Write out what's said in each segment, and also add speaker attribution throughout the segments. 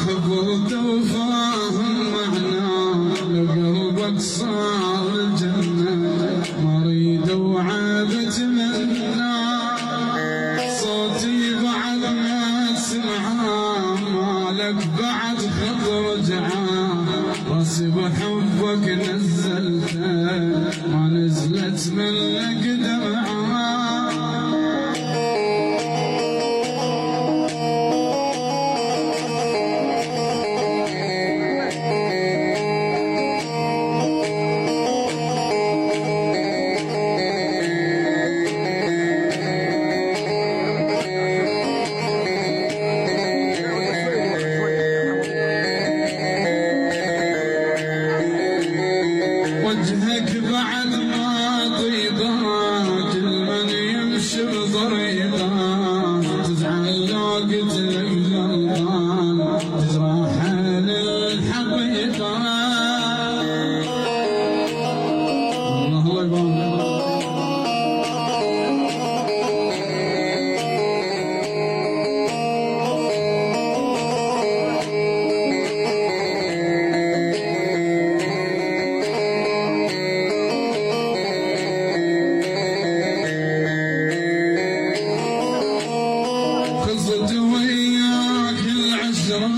Speaker 1: حبوك وفاهم معناه لقلبك صار الجنة مريد وعابت منا صوتي بعد ما سمعاه مالك بعد خط رجعاه راسي بحبك نزلته ما نزلت منك دمعاه وجهك بعد ما طيبه كل من يمشي بطريقه تزعل لو قلت لك غلطان تجرح للحقيقه الله يبارك خلصت وياك العشرة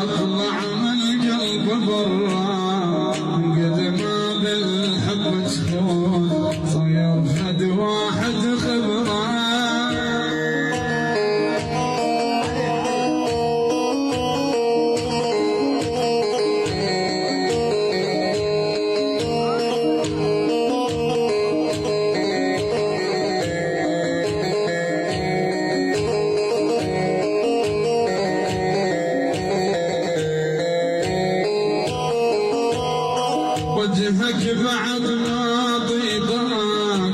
Speaker 1: اطلع من القلب برا قد ما بالحب تخون صاير فد واحد خبره وجهك بعد ما طيبه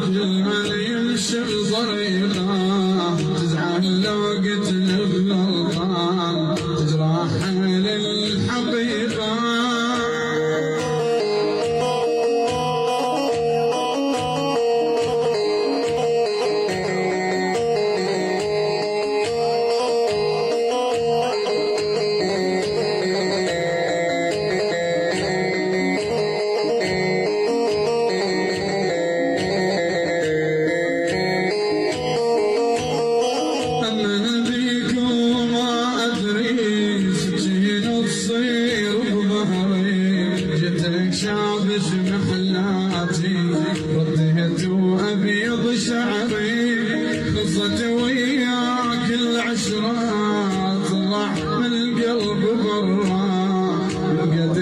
Speaker 1: كل من يمشي بطريقه تزعل لو قلت لك غلطان تجرح للحقيقه شابش محلاتي رديت وابيض شعري خلصت وياك العشرة طلع من القلب برا قد